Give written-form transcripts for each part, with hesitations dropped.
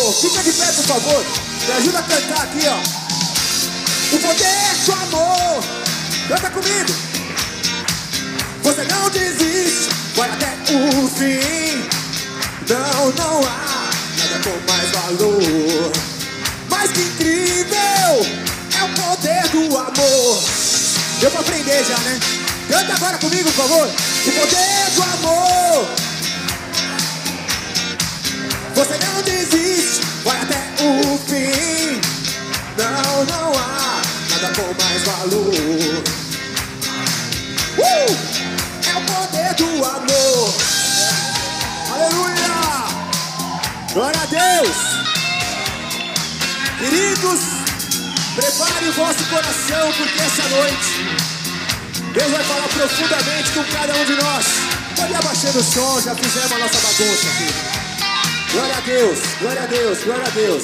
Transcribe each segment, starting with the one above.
amor. Fica de pé, por favor. Me ajuda a cantar aqui, ó. O poder do amor. Canta comigo. Você não desiste, vai até o fim. Não há nada com mais valor. Mas que incrível é o poder do amor. Deu pra aprender já, né? Canta agora comigo, por favor. O poder do amor. Você não desiste, vai até o fim. Não há nada com mais valor. É o poder do amor. Aleluia! Glória a Deus! Queridos, prepare o vosso coração, porque essa noite Deus vai falar profundamente com cada um de nós. Pode ir abaixando o som, já fizemos a nossa bagunça aqui. Glória a Deus, glória a Deus, glória a Deus.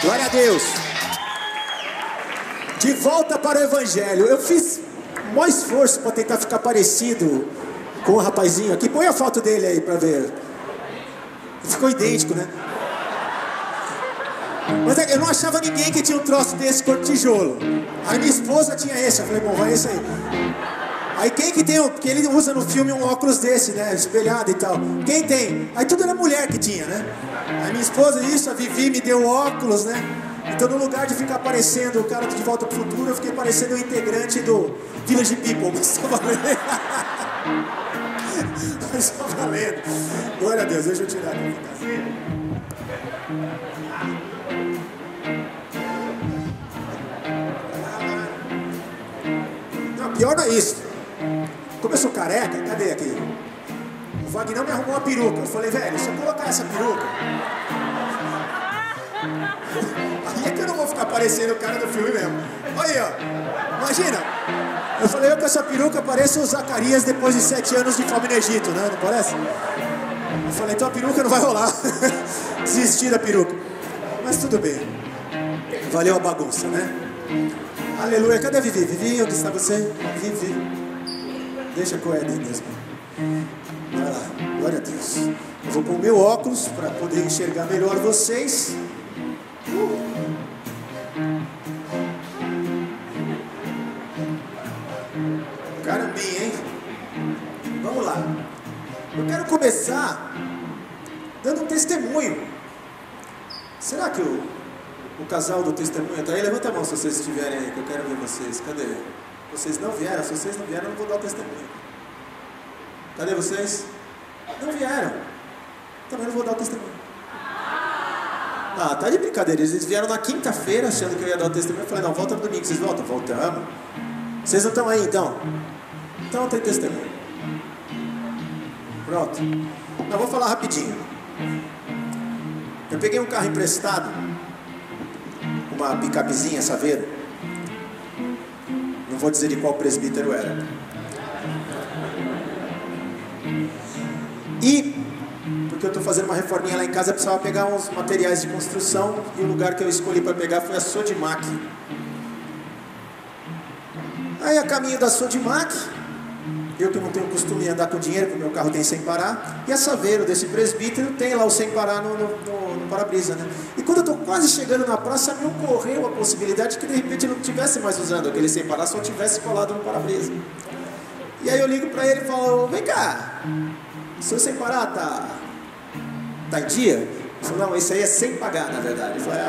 Glória a Deus. De volta para o Evangelho. Eu fiz o maior esforço para tentar ficar parecido com o rapazinho aqui. Põe a foto dele aí para ver. Ficou idêntico, né? Mas eu não achava ninguém que tinha um troço desse cor de tijolo. Aí minha esposa tinha esse. Eu falei, bom, vai esse aí. Aí quem que tem, porque ele usa no filme um óculos desse, né, espelhado e tal. Quem tem? Aí tudo era mulher que tinha, né? Aí minha esposa, isso, a Vivi me deu óculos, né? Então no lugar de ficar parecendo o cara de Volta pro Futuro, eu fiquei parecendo um integrante do Village People. Mas só valendo. Mas só valendo. Glória a Deus, deixa eu tirar aqui. Não, pior não é isso. Como eu sou careca, cadê aqui? O Wagner me arrumou uma peruca. Eu falei, velho, se eu colocar essa peruca, aí é que eu não vou ficar parecendo o cara do filme mesmo. Olha aí, ó. Imagina. Eu falei, eu com essa peruca pareço o Zacarias depois de 7 anos de fome no Egito, né? Não parece? Eu falei, então a peruca não vai rolar. Desisti da peruca. Mas tudo bem. Valeu a bagunça, né? Aleluia. Cadê a Vivi? Vivi, onde está você? Vivi. Deixa com ela aí mesmo. Vai lá, glória a Deus. Eu vou pôr o meu óculos para poder enxergar melhor vocês. Carambinha, hein? Vamos lá. Eu quero começar dando um testemunho. Será que o casal do testemunho está aí? Levanta a mão se vocês estiverem aí, que eu quero ver vocês. Cadê? Vocês não vieram? Se vocês não vieram, eu não vou dar o testemunho. Cadê vocês? Não vieram. Também não vou dar o testemunho. Ah, tá de brincadeira. Eles vieram na quinta-feira achando que eu ia dar o testemunho. Eu falei, não, volta no domingo. Vocês voltam? Voltamos. Vocês não estão aí, então? Então tem testemunho. Pronto. Não, vou falar rapidinho. Eu peguei um carro emprestado. Uma picapezinha, Saveiro. Não vou dizer de qual presbítero era. E, porque eu estou fazendo uma reforminha lá em casa, eu precisava pegar uns materiais de construção. E o lugar que eu escolhi para pegar foi a Sodimac. Aí a caminho da Sodimac, eu que não tenho costume de andar com dinheiro, porque o meu carro tem sem parar. E a Saveiro desse presbítero tem lá o sem parar no para-brisa, né? E quando eu estou quase chegando na praça, me ocorreu a possibilidade de que de repente eu não estivesse mais usando aquele sem parar, só tivesse colado no para-brisa. E aí eu ligo para ele e falo, vem cá, o seu sem parar tá em dia? Ele falou, não, esse aí é sem pagar, na verdade. Eu falei,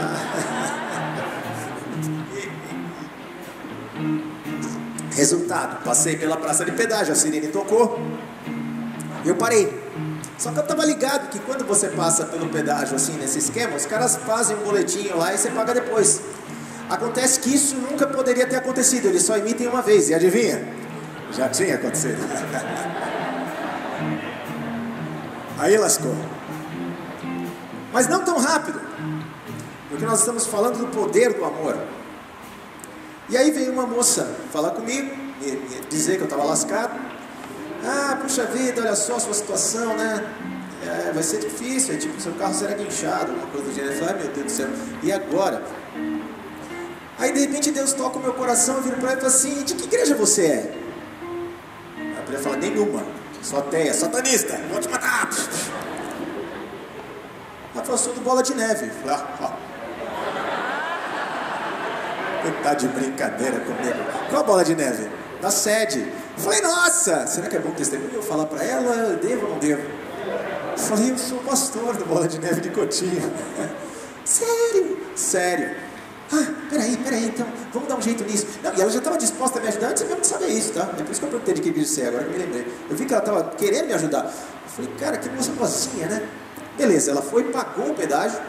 Resultado, passei pela praça de pedágio, a sirene tocou, eu parei. Só que eu estava ligado que quando você passa pelo pedágio assim, nesse esquema, os caras fazem um boletim lá e você paga depois. Acontece que isso nunca poderia ter acontecido, eles só emitem uma vez, e adivinha? Já tinha acontecido. Aí lascou. Mas não tão rápido, porque nós estamos falando do poder do amor. E aí veio uma moça falar comigo, me dizer que eu estava lascado. Ah, puxa vida, olha só a sua situação, né? Vai ser difícil, tipo, seu carro será guinchado, uma coisa do gênero. Eu falei, ai meu Deus do céu, e agora? Aí de repente Deus toca o meu coração, eu viro para ele e falo assim, de que igreja você é? Aí ele fala, nenhuma, sou ateia, satanista, vou te matar. Ela falou, sou do Bola de Neve. Eu falei, tá de brincadeira comigo. Qual Bola de Neve? Da sede. Eu falei, nossa, será que é bom testemunho eu falar pra ela? Eu devo ou não devo? Eu falei, eu sou pastor do Bola de Neve de Cotinho. Sério? Ah, peraí, então, vamos dar um jeito nisso. Não, e ela já estava disposta a me ajudar antes mesmo de saber isso, tá? É por isso que eu perguntei de que igreja você é, agora que eu me lembrei. Eu vi que ela estava querendo me ajudar. Eu falei, cara, que moça boazinha, né? Beleza, ela foi, pagou o pedágio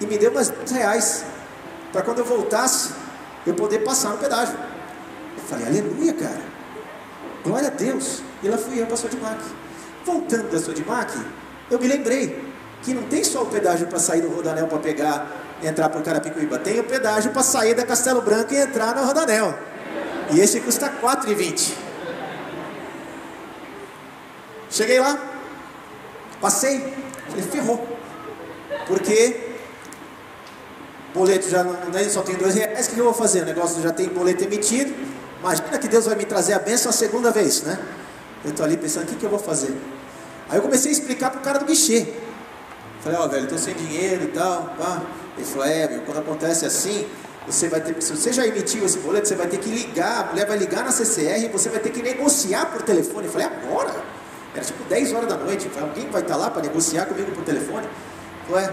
e me deu umas R$10 para quando eu voltasse, eu poder passar no pedágio. Eu falei, aleluia, cara. Glória a Deus. E lá fui eu para a Sodimac. Voltando da Sodimac, eu me lembrei que não tem só o pedágio para sair do Rodanel para entrar para o Carapicuíba. Tem o pedágio para sair da Castelo Branco e entrar no Rodanel. E esse custa R$4,20. Cheguei lá, passei, falei, ferrou. Porque boleto já não, só tem R$2. O que eu vou fazer? O negócio já tem boleto emitido. Imagina que Deus vai me trazer a bênção a segunda vez, né? Eu estou ali pensando, o que eu vou fazer? Aí eu comecei a explicar para o cara do guichê. Falei, velho, estou sem dinheiro e tal, pá. Ele falou, meu, quando acontece assim, você vai ter, se você já emitiu esse boleto, você vai ter que ligar, a mulher vai ligar na CCR e você vai ter que negociar por telefone. Eu falei, agora? Era tipo 10 horas da noite. Eu falei, alguém vai estar lá para negociar comigo por telefone? Eu falei,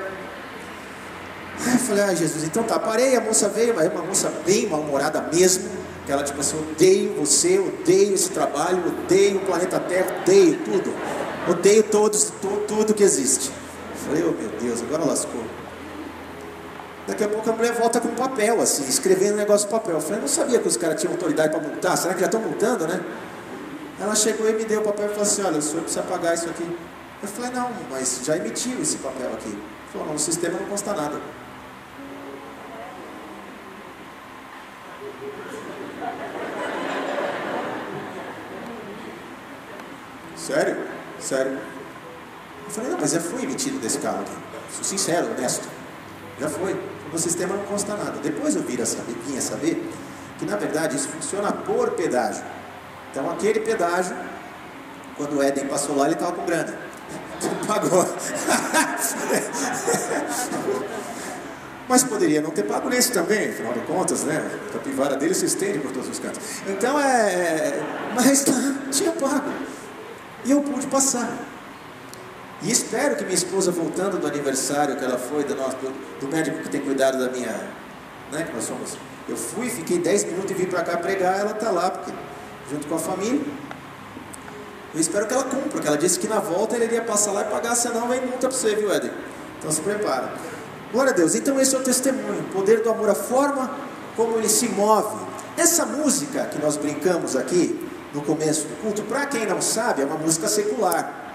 Aí eu falei, Jesus, então tá, parei, a moça veio, uma moça bem mal-humorada mesmo, que ela tipo assim, odeio você, odeio esse trabalho, odeio o planeta Terra, odeio tudo, odeio tudo que existe. Eu falei, meu Deus, agora lascou. Daqui a pouco a mulher volta com um papel, assim, escrevendo um negócio no papel. Eu falei, eu não sabia que os caras tinham autoridade para multar, será que já estão multando, né? Ela chegou e me deu o papel e falou assim, olha, o senhor precisa pagar isso aqui. Eu falei, não, mas já emitiu esse papel aqui. Ele falou, não, no sistema não consta nada. Sério? Eu falei, não, mas já foi emitido desse carro aqui. Sou sincero, honesto. Já foi. No sistema não consta nada. Depois eu vim a saber que, na verdade, isso funciona por pedágio. Então, aquele pedágio, quando o Éden passou lá, ele estava com grana. Ele pagou. Mas poderia não ter pago nesse também, afinal de contas, né? A capivara dele se estende por todos os cantos. Então, mas tinha pago. E eu pude passar. E espero que minha esposa, voltando do aniversário que ela foi, do médico que tem cuidado da minha, né, que nós somos, eu fui, fiquei 10 minutos e vim para cá pregar, ela está lá, porque, junto com a família. Eu espero que ela cumpra, porque ela disse que na volta ele iria passar lá e pagar, senão vem multa para você, viu, Éden? Então se prepara. Glória a Deus. Então esse é o testemunho, o poder do amor, a forma como ele se move. Essa música que nós brincamos aqui, no começo do culto, para quem não sabe, é uma música secular.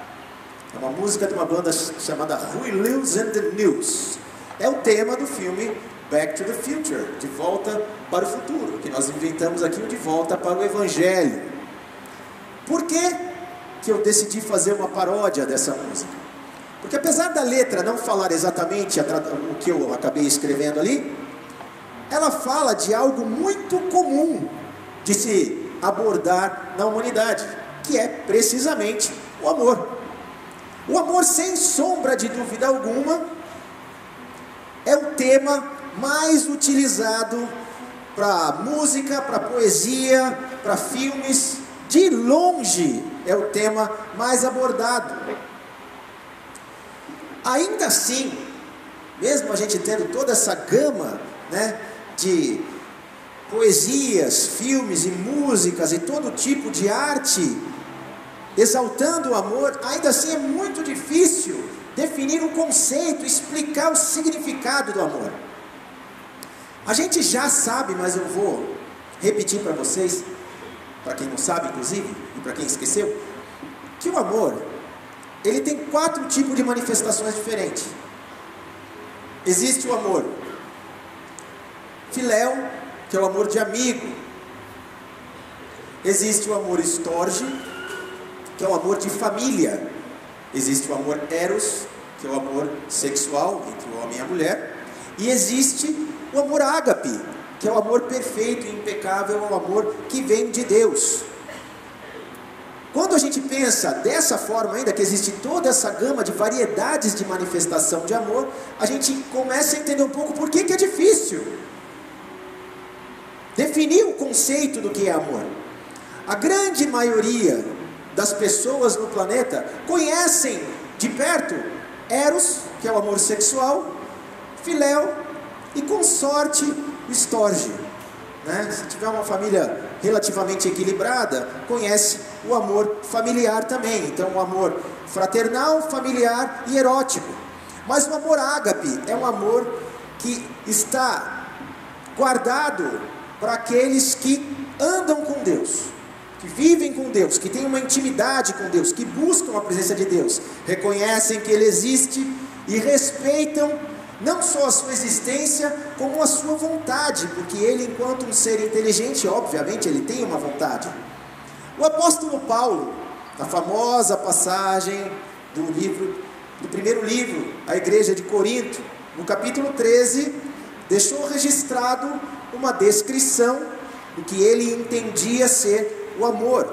É uma música de uma banda chamada Huey Lewis and the News. É o tema do filme Back to the Future, De Volta para o Futuro, que nós inventamos aqui o De Volta para o Evangelho. Por que eu decidi fazer uma paródia dessa música? Porque apesar da letra não falar exatamente o que eu acabei escrevendo ali, ela fala de algo muito comum de se abordar na humanidade, que é precisamente o amor. O amor, sem sombra de dúvida alguma, é o tema mais utilizado para música, para poesia, para filmes. De longe é o tema mais abordado. Ainda assim, mesmo a gente tendo toda essa gama, né, de poesias, filmes e músicas e todo tipo de arte exaltando o amor, ainda assim é muito difícil definir um conceito, explicar o significado do amor. A gente já sabe, mas eu vou repetir para vocês, para quem não sabe inclusive, e para quem esqueceu, que o amor, ele tem 4 tipos de manifestações diferentes. Existe o amor filéu, que é o amor de amigo. Existe o amor storge, que é o amor de família. Existe o amor eros, que é o amor sexual entre o homem e a mulher. E existe o amor ágape, que é o amor perfeito e impecável, é o amor que vem de Deus. Quando a gente pensa dessa forma ainda, que existe toda essa gama de variedades de manifestação de amor, a gente começa a entender um pouco por que é difícil definir o conceito do que é amor. A grande maioria das pessoas no planeta conhecem de perto Eros, que é o amor sexual, Filéu e com sorte Storge, né? Se tiver uma família relativamente equilibrada, conhece o amor familiar também. Então o amor fraternal, familiar e erótico. Mas o amor ágape é um amor que está guardado para aqueles que andam com Deus, que vivem com Deus, que têm uma intimidade com Deus, que buscam a presença de Deus, reconhecem que Ele existe e respeitam não só a sua existência, como a sua vontade, porque Ele, enquanto um ser inteligente, obviamente Ele tem uma vontade. O apóstolo Paulo, na famosa passagem do primeiro livro, a igreja de Corinto, no capítulo 13, deixou registrado uma descrição do que ele entendia ser o amor.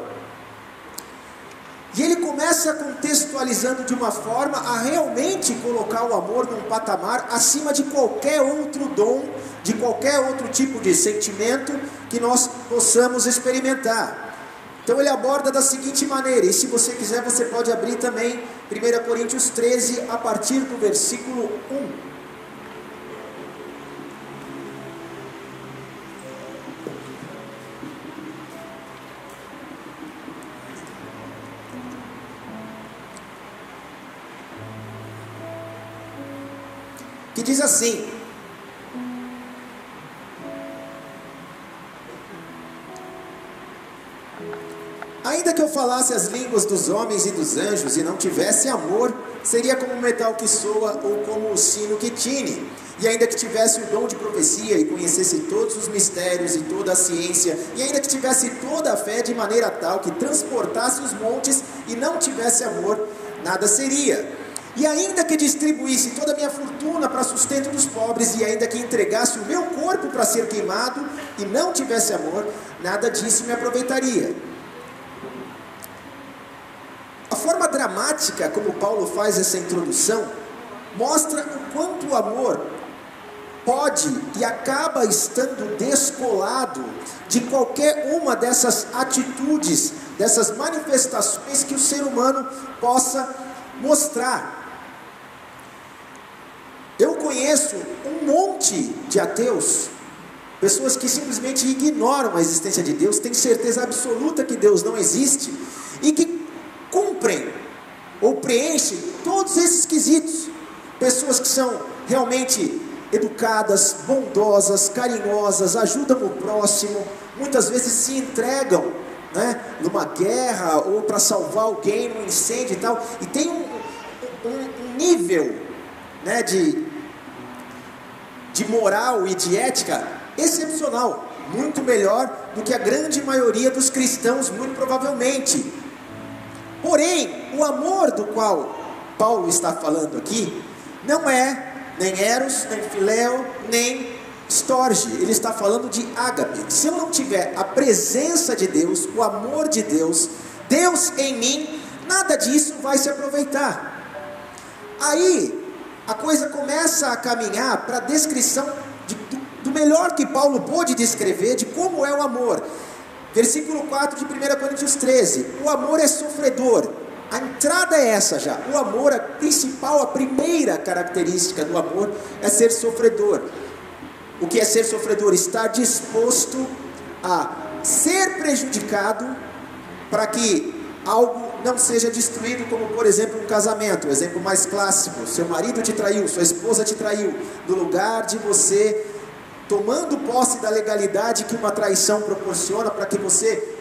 E ele começa contextualizando de uma forma a realmente colocar o amor num patamar acima de qualquer outro dom, de qualquer outro tipo de sentimento que nós possamos experimentar. Então ele aborda da seguinte maneira, e se você quiser você pode abrir também 1 Coríntios 13 a partir do versículo 1. Que diz assim: ainda que eu falasse as línguas dos homens e dos anjos e não tivesse amor, seria como o metal que soa ou como o sino que tine. E ainda que tivesse o dom de profecia e conhecesse todos os mistérios e toda a ciência, e ainda que tivesse toda a fé de maneira tal que transportasse os montes e não tivesse amor, nada seria. E ainda que distribuísse toda a minha fortuna para sustento dos pobres, e ainda que entregasse o meu corpo para ser queimado, e não tivesse amor, nada disso me aproveitaria. A forma dramática como Paulo faz essa introdução, mostra o quanto o amor pode e acaba estando descolado de qualquer uma dessas atitudes, dessas manifestações que o ser humano possa mostrar. Eu conheço um monte de ateus, pessoas que simplesmente ignoram a existência de Deus, têm certeza absoluta que Deus não existe, e que cumprem ou preenchem todos esses quesitos. Pessoas que são realmente educadas, bondosas, carinhosas, ajudam o próximo, muitas vezes se entregam, né, numa guerra ou para salvar alguém num incêndio e tal, e tem um nível, né, de moral e de ética excepcional, muito melhor do que a grande maioria dos cristãos, muito provavelmente. Porém, o amor do qual Paulo está falando aqui, não é nem Eros, nem Filéu, nem Storge. Ele está falando de ágape. Se eu não tiver a presença de Deus, o amor de Deus, Deus em mim, nada disso vai se aproveitar. Aí a coisa começa a caminhar para a descrição do melhor que Paulo pôde descrever de como é o amor. Versículo 4 de 1 Coríntios 13: o amor é sofredor. A entrada é essa já. O amor, a principal, a primeira característica do amor é ser sofredor. O que é ser sofredor? Estar disposto a ser prejudicado para que algo não seja destruído, como por exemplo um casamento. O exemplo mais clássico: seu marido te traiu, sua esposa te traiu. No lugar de você, tomando posse da legalidade que uma traição proporciona para que você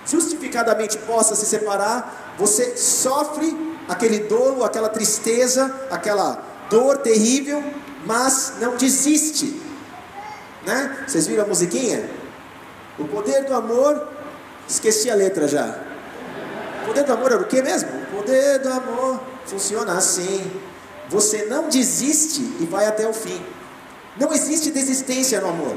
justificadamente possa se separar, você sofre aquele dolo, aquela tristeza, aquela dor terrível, mas não desiste, né? Vocês viram a musiquinha? O poder do amor, esqueci a letra já. O poder do amor era o que mesmo? O poder do amor funciona assim: você não desiste e vai até o fim. Não existe desistência no amor.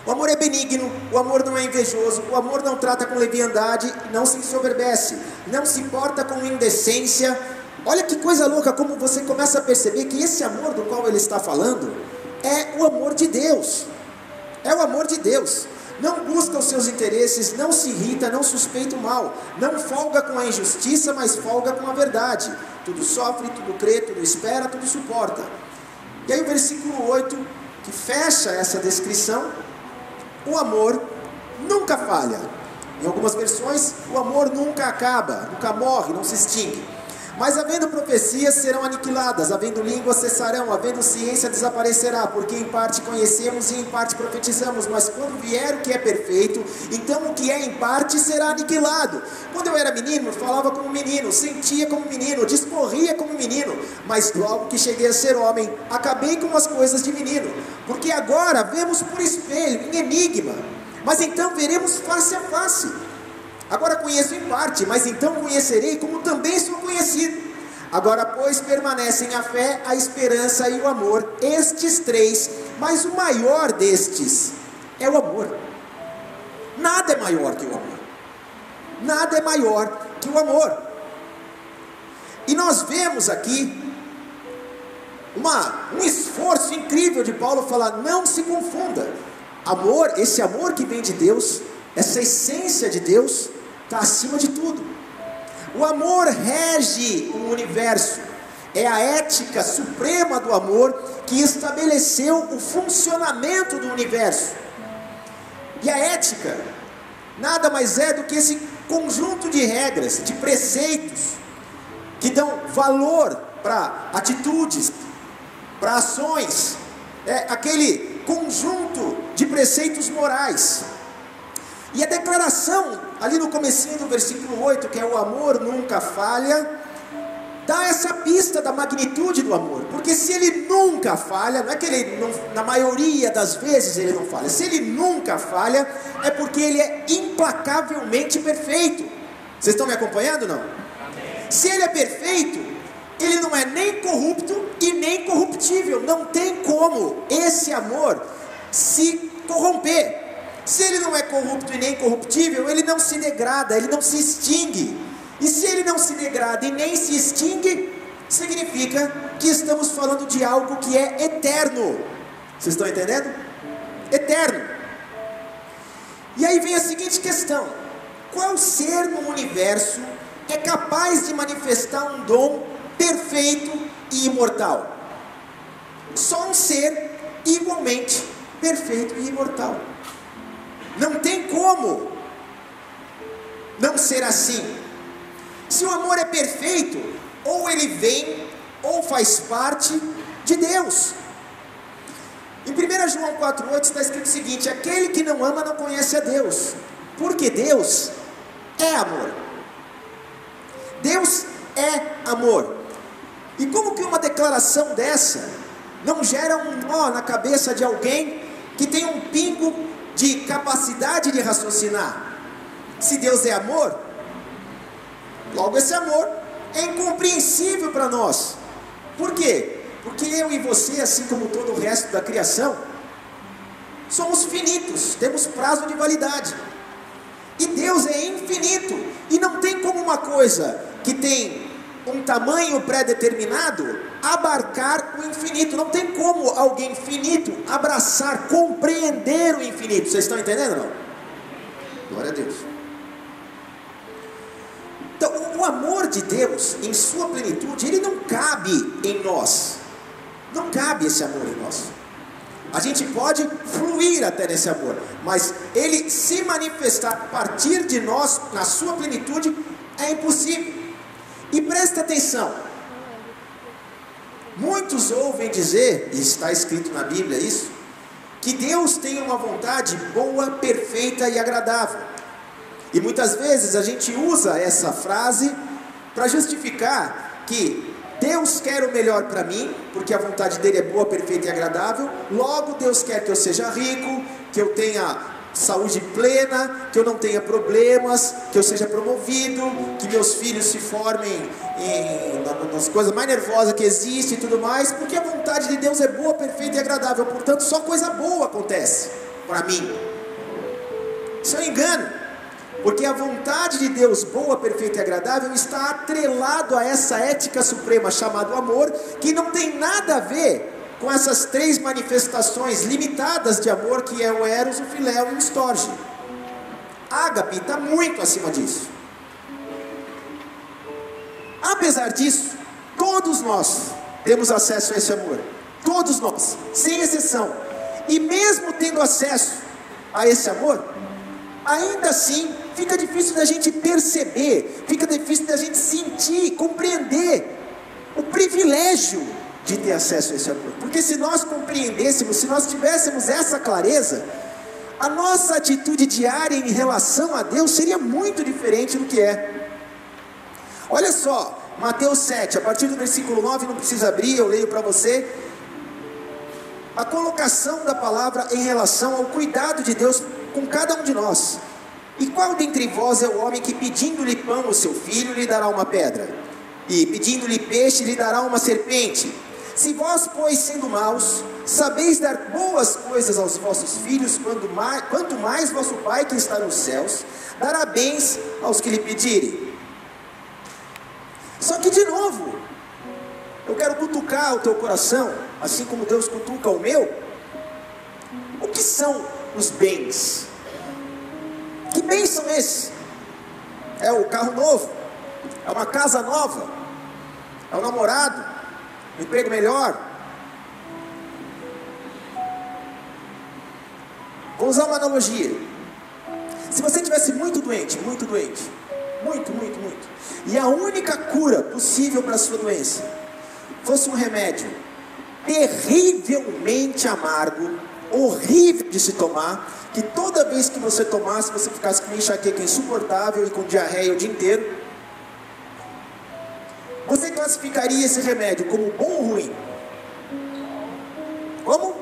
O amor é benigno, o amor não é invejoso, o amor não trata com leviandade, não se ensoberbece, não se porta com indecência. Olha que coisa louca, como você começa a perceber que esse amor do qual ele está falando é o amor de Deus. É o amor de Deus. Não busca os seus interesses, não se irrita, não suspeita o mal, não folga com a injustiça, mas folga com a verdade. Tudo sofre, tudo crê, tudo espera, tudo suporta. E aí o versículo 8, que fecha essa descrição: o amor nunca falha. Em algumas versões, o amor nunca acaba, nunca morre, não se extingue. Mas havendo profecias, serão aniquiladas, havendo línguas, cessarão, havendo ciência, desaparecerá, porque em parte conhecemos e em parte profetizamos, mas quando vier o que é perfeito, então o que é em parte será aniquilado. Quando eu era menino, falava como menino, sentia como menino, discorria como menino, mas logo que cheguei a ser homem, acabei com as coisas de menino, porque agora vemos por espelho, em enigma, mas então veremos face a face. Agora conheço em parte, mas então conhecerei como também sou conhecido. Agora, pois, permanecem a fé, a esperança e o amor, estes três, mas o maior destes é o amor. Nada é maior que o amor. Nada é maior que o amor. E nós vemos aqui um esforço incrível de Paulo falar: não se confunda. Amor, esse amor que vem de Deus, essa essência de Deus, está acima de tudo. O amor rege o universo. É a ética suprema do amor que estabeleceu o funcionamento do universo. E a ética nada mais é do que esse conjunto de regras, de preceitos, que dão valor para atitudes, para ações. É aquele conjunto de preceitos morais. E a declaração, ali no comecinho do versículo 8, que é o amor nunca falha, dá essa pista da magnitude do amor. Porque se ele nunca falha, não é que ele não, na maioria das vezes ele não falha. Se ele nunca falha, é porque ele é implacavelmente perfeito. Vocês estão me acompanhando ou não? Se ele é perfeito, ele não é nem corrupto e nem corruptível. Não tem como esse amor se corromper. Se ele não é corrupto e nem corruptível, ele não se degrada, ele não se extingue. E se ele não se degrada e nem se extingue, significa que estamos falando de algo que é eterno. Vocês estão entendendo? Eterno. E aí vem a seguinte questão: qual ser no universo é capaz de manifestar um dom perfeito e imortal? Só um ser igualmente perfeito e imortal. Não tem como não ser assim. Se o amor é perfeito, ou ele vem, ou faz parte de Deus. Em 1 João 4,8 está escrito o seguinte: aquele que não ama não conhece a Deus, porque Deus é amor. Deus é amor. E como que uma declaração dessa não gera um nó na cabeça de alguém que tem um pingo de capacidade de raciocinar? Se Deus é amor, logo esse amor é incompreensível para nós. Por quê? Porque eu e você, assim como todo o resto da criação, somos finitos, temos prazo de validade. E Deus é infinito, e não tem como uma coisa que tem um tamanho pré-determinado abarcar o infinito. Não tem como alguém finito abraçar, compreender o infinito. Vocês estão entendendo, não? Glória a Deus. Então, o amor de Deus em sua plenitude, ele não cabe em nós. Não cabe esse amor em nós. A gente pode fluir até nesse amor, mas ele se manifestar a partir de nós, na sua plenitude, é impossível. E presta atenção, muitos ouvem dizer, e está escrito na Bíblia isso, que Deus tem uma vontade boa, perfeita e agradável. E muitas vezes a gente usa essa frase para justificar que Deus quer o melhor para mim, porque a vontade dele é boa, perfeita e agradável. Logo Deus quer que eu seja rico, que eu tenha saúde plena, que eu não tenha problemas, que eu seja promovido, que meus filhos se formem nas coisas mais nervosas que existem e tudo mais, porque a vontade de Deus é boa, perfeita e agradável. Portanto, só coisa boa acontece para mim. Isso é um engano, porque a vontade de Deus, boa, perfeita e agradável, está atrelado a essa ética suprema chamada amor, que não tem nada a ver com essas três manifestações limitadas de amor, que é o eros, o filéu e o storge. Ágape está muito acima disso. Apesar disso, todos nós temos acesso a esse amor. Todos nós, sem exceção. E mesmo tendo acesso a esse amor, ainda assim fica difícil da gente perceber, fica difícil da gente sentir, compreender o privilégio de ter acesso a esse amor. Porque se nós compreendêssemos, se nós tivéssemos essa clareza, a nossa atitude diária em relação a Deus seria muito diferente do que é. Olha só, Mateus 7, a partir do versículo 9, não precisa abrir, eu leio para você. A colocação da palavra em relação ao cuidado de Deus com cada um de nós. E qual dentre vós é o homem que, pedindo-lhe pão ao seu filho, lhe dará uma pedra? E pedindo-lhe peixe, lhe dará uma serpente? Se vós, pois, sendo maus, sabeis dar boas coisas aos vossos filhos, quanto mais vosso Pai que está nos céus dará bens aos que lhe pedirem. Só que, de novo, eu quero cutucar o teu coração, assim como Deus cutuca o meu. O que são os bens? Que bens são esses? É o carro novo? É uma casa nova? É um namorado? Um emprego melhor? Vou usar uma analogia. Se você estivesse muito doente, muito, e a única cura possível para a sua doença fosse um remédio terrivelmente amargo, horrível de se tomar, que toda vez que você tomasse, você ficasse com uma enxaqueca insuportável e com diarreia o dia inteiro, você classificaria esse remédio como bom ou ruim? Como?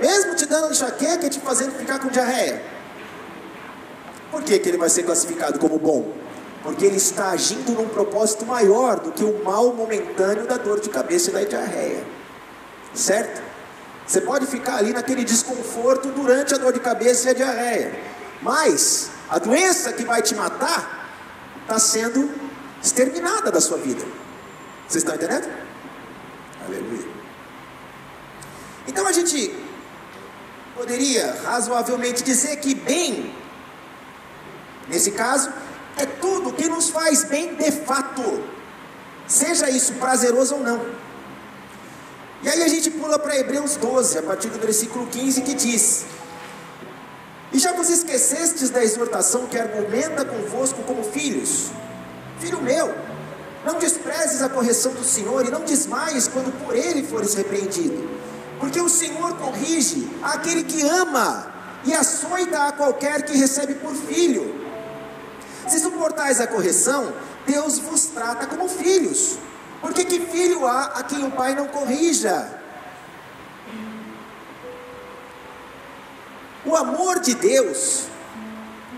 Mesmo te dando enxaqueca e te fazendo ficar com diarreia. Por que ele vai ser classificado como bom? Porque ele está agindo num propósito maior do que o mal momentâneo da dor de cabeça e da diarreia. Certo? Você pode ficar ali naquele desconforto durante a dor de cabeça e a diarreia, mas a doença que vai te matar está sendo exterminada da sua vida. Vocês estão entendendo? Aleluia. Então a gente poderia razoavelmente dizer que bem, nesse caso, é tudo que nos faz bem de fato, seja isso prazeroso ou não. E aí a gente pula para Hebreus 12, a partir do versículo 15, que diz: E já vos esquecestes da exortação que argumenta convosco como filhos? Filho meu, não desprezes a correção do Senhor, e não desmaies quando por ele fores repreendido, porque o Senhor corrige aquele que ama, e açoita a qualquer que recebe por filho. Se suportais a correção, Deus vos trata como filhos. Porque que filho há a quem o pai não corrija? O amor de Deus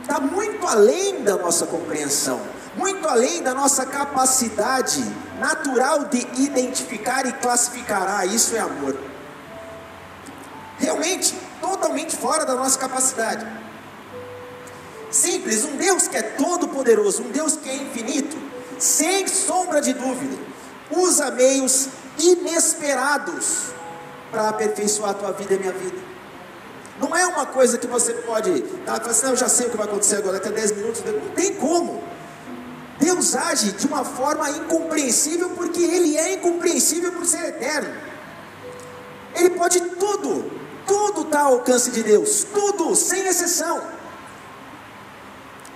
está muito além da nossa compreensão, muito além da nossa capacidade natural de identificar e classificar. Isso é amor. Realmente, totalmente fora da nossa capacidade. Simples, um Deus que é todo poderoso, um Deus que é infinito, sem sombra de dúvida, usa meios inesperados para aperfeiçoar a tua vida e a minha vida. Não é uma coisa que você pode falar assim: não, eu já sei o que vai acontecer agora, daqui a 10 minutos, não tem como. Deus age de uma forma incompreensível, porque Ele é incompreensível por ser eterno. Ele pode tudo, tudo está ao alcance de Deus, tudo, sem exceção.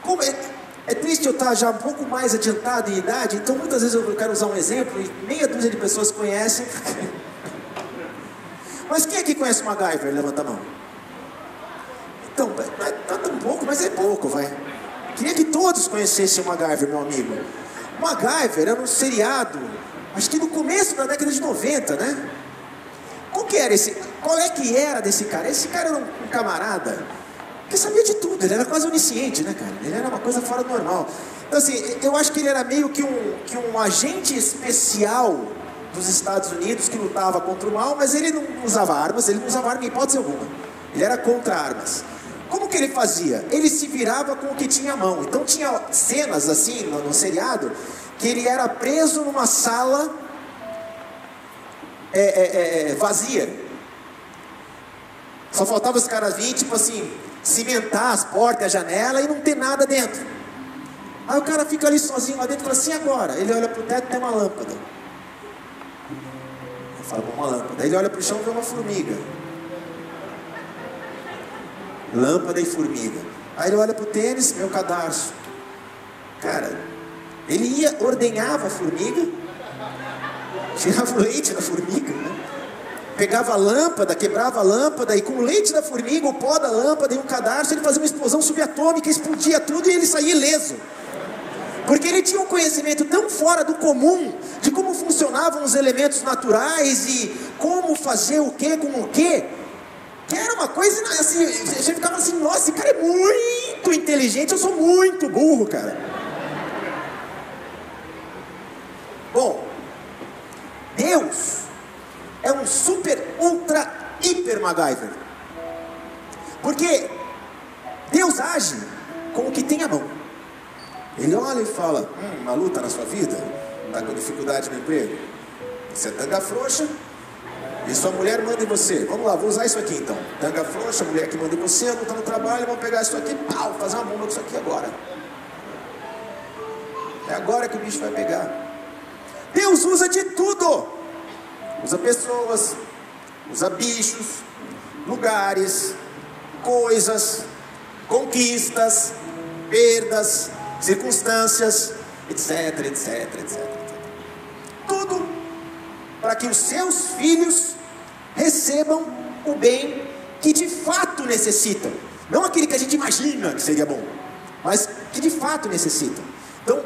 Como é triste eu estar já um pouco mais adiantado em idade, então muitas vezes eu quero usar um exemplo e meia dúzia de pessoas conhecem. Mas quem aqui conhece o MacGyver? Levanta a mão. Então, não é tão pouco, mas é pouco, vai. Queria que todos conhecessem o MacGyver, meu amigo. O MacGyver era um seriado, acho que no começo da década de 90, né? Qual é que era desse cara? Esse cara era um camarada que sabia de tudo, ele era quase onisciente, né, cara? Ele era uma coisa fora do normal. Então assim, eu acho que ele era meio que um agente especial dos Estados Unidos que lutava contra o mal, mas ele não usava armas, ele não usava arma em hipótese alguma. Ele era contra armas. Como que ele fazia? Ele se virava com o que tinha à mão. Então tinha cenas assim no seriado, que ele era preso numa sala vazia. Só faltava os caras virem, tipo assim, cimentar as portas, a janela e não ter nada dentro. Aí o cara fica ali sozinho lá dentro e fala assim, agora? Ele olha pro teto e tem uma lâmpada. Eu falo, uma lâmpada. Aí ele olha pro chão e vê uma formiga. Lâmpada e formiga. Aí ele olha pro tênis, meu cadarço. Cara, ele ordenhava a formiga, tirava o leite da formiga, né? Pegava a lâmpada, quebrava a lâmpada, e com o leite da formiga, o pó da lâmpada e um cadarço, ele fazia uma explosão subatômica, explodia tudo e ele saía ileso. Porque ele tinha um conhecimento tão fora do comum, de como funcionavam os elementos naturais e como fazer o que com o que era uma coisa assim, você ficava assim, nossa, esse cara é muito inteligente, eu sou muito burro, cara. Bom, Deus é um super, ultra, hiper MacGyver. Porque Deus age com o que tem à mão. Ele olha e fala, uma luta na sua vida, está com dificuldade no emprego, você é tanga frouxa, e sua mulher manda em você. Vamos lá, vou usar isso aqui então. Tanga frouxa, mulher que manda em você, luta no trabalho, vamos pegar isso aqui, pau, fazer uma bomba com isso aqui agora. É agora que o bicho vai pegar. Deus usa de tudo. Usa pessoas, usa bichos, lugares, coisas, conquistas, perdas, circunstâncias, etc, etc, etc. Tudo para que os seus filhos recebam o bem que de fato necessitam. Não aquele que a gente imagina que seria bom, mas que de fato necessitam. Então,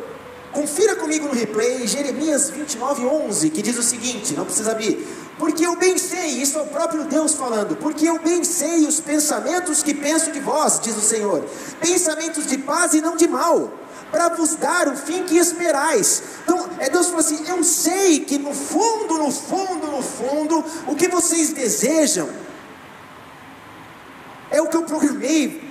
confira comigo no replay, Jeremias 29:11, que diz o seguinte, não precisa abrir. Porque eu bem sei, isso é o próprio Deus falando, porque eu bem sei os pensamentos que penso de vós, diz o Senhor, pensamentos de paz e não de mal, para vos dar o fim que esperais. Então, Deus falou assim, eu sei que no fundo, no fundo, no fundo, o que vocês desejam, é o que eu programei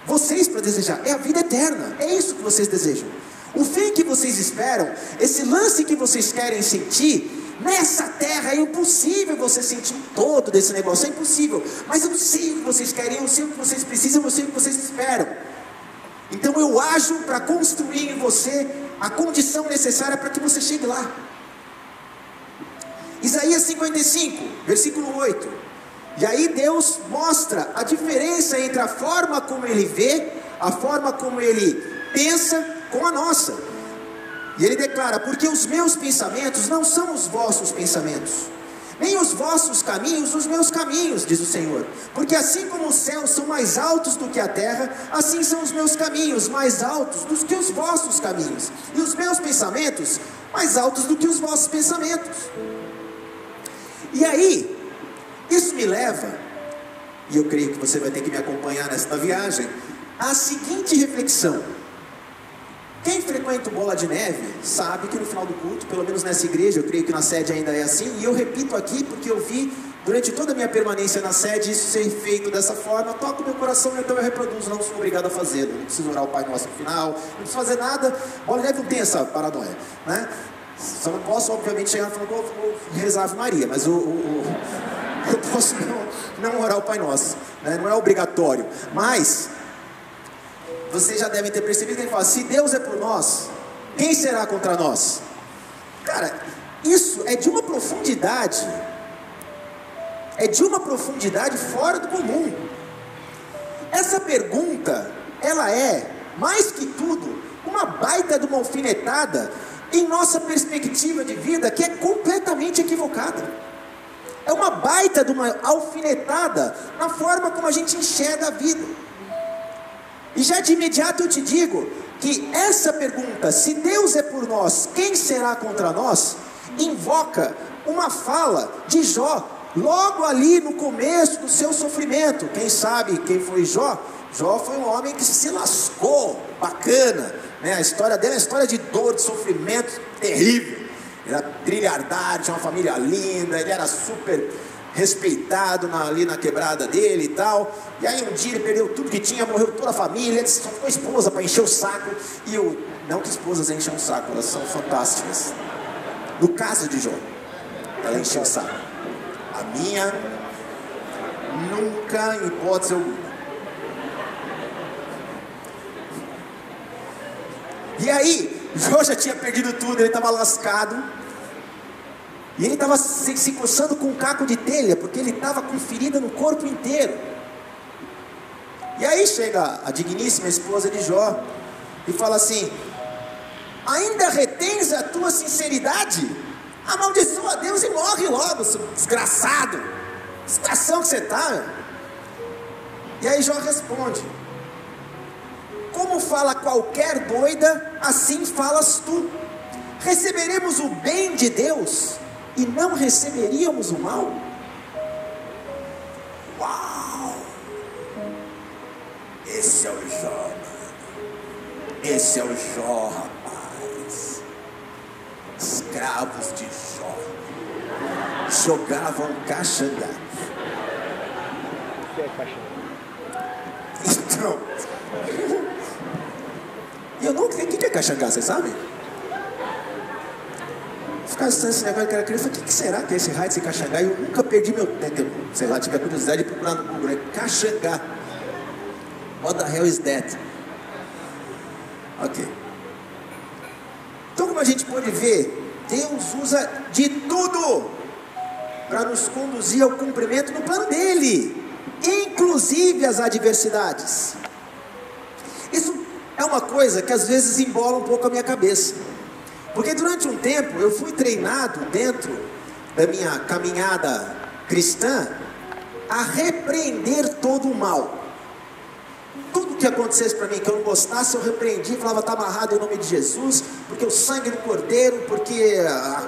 vocês para desejar, é a vida eterna, é isso que vocês desejam. O fim que vocês esperam, esse lance que vocês querem sentir, nessa terra é impossível você sentir todo desse negócio, é impossível, mas eu sei o que vocês querem, eu sei o que vocês precisam, eu sei o que vocês esperam. Então eu ajo para construir em você a condição necessária para que você chegue lá. Isaías 55, versículo 8. E aí Deus mostra a diferença entre a forma como Ele vê, a forma como Ele pensa com a nossa. E Ele declara, porque os meus pensamentos não são os vossos pensamentos, nem os vossos caminhos os meus caminhos, diz o Senhor. Porque assim como os céus são mais altos do que a terra, assim são os meus caminhos mais altos do que os vossos caminhos, e os meus pensamentos mais altos do que os vossos pensamentos. E aí, isso me leva, e eu creio que você vai ter que me acompanhar nesta viagem, à seguinte reflexão. Quem frequenta o Bola de Neve sabe que no final do culto, pelo menos nessa igreja, eu creio que na sede ainda é assim, e eu repito aqui porque eu vi durante toda a minha permanência na sede isso ser feito dessa forma. Toco meu coração, então eu reproduzo, não sou obrigado a fazê-lo, não preciso orar o Pai Nosso no final, não preciso fazer nada. Bola de Neve não tem essa paranoia, né? Só não posso obviamente chegar e falar, vou rezar Ave Maria, mas eu posso não orar o Pai Nosso, né? Não é obrigatório, mas vocês já devem ter percebido que ele fala, se Deus é por nós, quem será contra nós? Cara, isso é de uma profundidade fora do comum. Essa pergunta, ela é, mais que tudo, uma baita de uma alfinetada em nossa perspectiva de vida, que é completamente equivocada. É uma baita de uma alfinetada na forma como a gente enxerga a vida. E já de imediato eu te digo que essa pergunta, se Deus é por nós, quem será contra nós? Invoca uma fala de Jó, logo ali no começo do seu sofrimento. Quem sabe quem foi Jó? Jó foi um homem que se lascou, bacana, né? A história dele é uma história de dor, de sofrimento terrível. Ele era trilhardário, tinha uma família linda, ele era super respeitado ali na quebrada dele e tal. E aí um dia ele perdeu tudo que tinha, morreu toda a família, ele só ficou a esposa para encher o saco. E não que esposas enchem o saco, elas são fantásticas. No caso de Jó, ela encheu o saco. A minha, nunca, em hipótese alguma. E aí, Jó já tinha perdido tudo, ele estava lascado. E ele estava se coçando com um caco de telha, porque ele estava com ferida no corpo inteiro. E aí chega a digníssima esposa de Jó e fala assim: ainda retens a tua sinceridade? Amaldiçoa a Deus e morre logo, desgraçado. Desgração que você está. E aí Jó responde: como fala qualquer doida, assim falas tu. Receberemos o bem de Deus e não receberíamos o mal? Uau! Esse é o Jó, mano. Esse é o Jó, rapaz. Escravos de Jó jogavam caxangá. O que é caxangá? Então, eu não sei o que é caxangá, você sabe? Ficar esse negócio que era criança, o que será que é esse raio desse caxangá? Eu nunca perdi meu tempo, sei lá, tive a curiosidade de procurar no Google, né? Caxangá. What the hell is that? Ok. Então, como a gente pode ver, Deus usa de tudo para nos conduzir ao cumprimento do plano dele, inclusive as adversidades. Isso é uma coisa que às vezes embola um pouco a minha cabeça, porque durante um tempo eu fui treinado dentro da minha caminhada cristã a repreender todo o mal. Tudo que acontecesse para mim que eu não gostasse, eu repreendia e falava: está amarrado em nome de Jesus, porque o sangue do Cordeiro, porque